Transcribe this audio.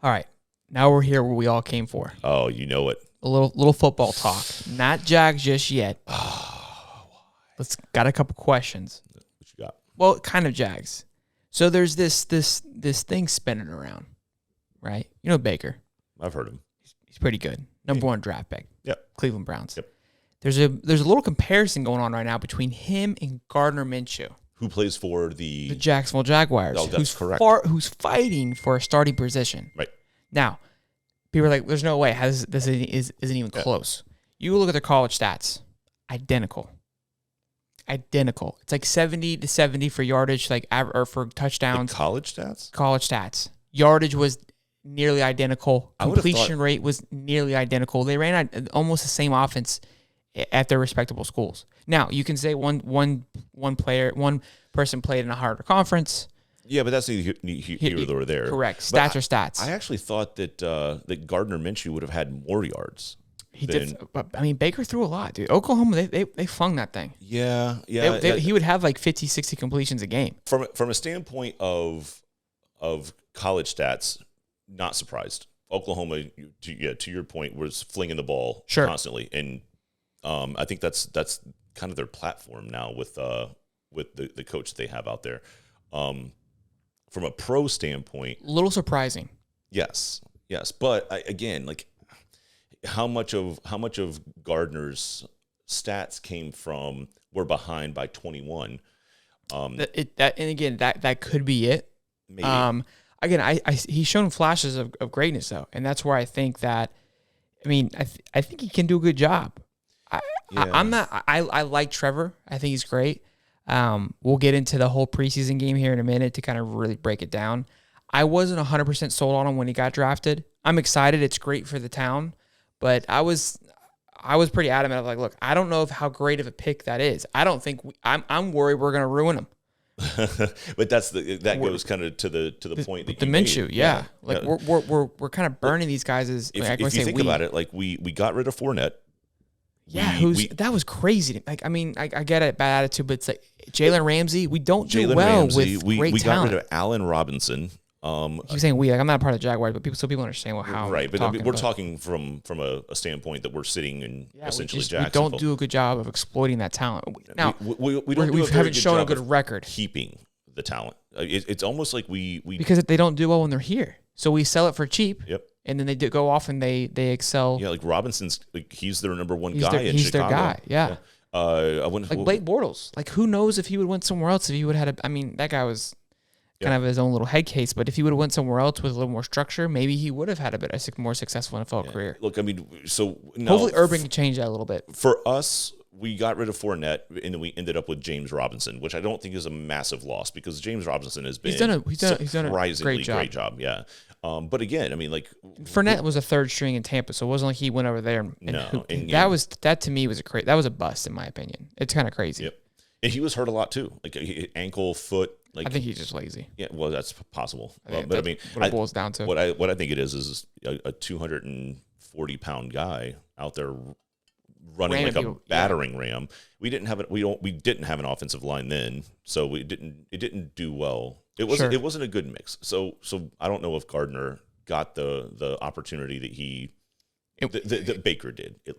All right. Now we're here where we all came for. Oh, you know it. A little football talk. Not Jags just yet. Let's got a couple questions. What you got? Well, kind of Jags. So there's this thing spinning around, right? You know Baker. I've heard him. He's pretty good. Number 1 draft pick. Yep. Cleveland Browns. Yep. There's a little comparison going on right now between him and Gardner Minshew, Who plays for the Jacksonville Jaguars. Oh, that's correct. Who's fighting for a starting position. Right. Now, people are like, there's no way. This isn't even close. You look at their college stats. Identical. It's like 70 to 70 for yardage, or for touchdowns. Like college stats? College stats. Yardage was nearly identical. Completion rate was nearly identical. They ran almost the same offense at their respectable schools. Now, you can say one person played in a harder conference. Yeah, but that's neither here nor there. Correct. Stats are stats. I actually thought that that Gardner Minshew would have had more yards. He did. I mean, Baker threw a lot, dude. Oklahoma, they flung that thing. Yeah. He would have like 50, 60 completions a game. From a standpoint of college stats, not surprised. Oklahoma, to your point, was flinging the ball constantly, and I think that's kind of their platform now with the coach they have out there. From a pro standpoint, A little surprising. yes, but again, like how much of Gardner's stats came from we're behind by 21. That could be it. Maybe. Again, he's shown flashes of greatness though, and that's where I think that. I mean, I think he can do a good job. I like Trevor. I think he's great. We'll get into the whole preseason game here in a minute to kind of really break it down. I wasn't 100% sold on him when he got drafted. I'm excited. It's great for the town, but I was pretty adamant of like, look, I don't know how great of a pick that is. I don't think I'm worried we're going to ruin him. But that goes kind of to the point that the you Minshew, made. yeah. Like we're kind of burning these guys as if you think about it, like we got rid of Fournette. Yeah, that was crazy. Like, I mean, I get it, bad attitude, but it's like Jalen Ramsey. We don't do well with great we talent. got rid of Allen Robinson. You're saying we. Like, I'm not a part of the Jaguars, but people understand how. Right, but we're talking from a standpoint that we're sitting in essentially Jacksonville. We don't do a good job of exploiting that talent. Now we haven't shown a good record keeping the talent. It's almost like we because they don't do well when they're here, so we sell it for cheap. Yep. And then they go off and they excel. Yeah, like Robinson's, like he's their number one guy in Chicago. He's their guy. Yeah. Like Blake Bortles. Like, who knows if he would went somewhere else if he would have had I mean, that guy was kind of his own little head case, but if he would have went somewhere else with a little more structure, maybe he would have had a more successful NFL career. Look, I mean, so hopefully Urban can change that a little bit. For us, we got rid of Fournette, and then we ended up with James Robinson, which I don't think is a massive loss because James Robinson has been he's done a great job. Yeah. But again, I mean, like Fournette was a third string in Tampa, so it wasn't like he went over there. That to me was that was a bust in my opinion. It's kind of crazy. Yep. And he was hurt a lot too, like ankle, foot. Like I think he's just lazy. Yeah, well, that's possible. But I mean, what it boils down to. What I think it is a 240-pound guy out there running like a battering ram. We didn't have an offensive line then, so it didn't do well. It wasn't a good mix. So I don't know if Gardner got the opportunity that that Baker did, at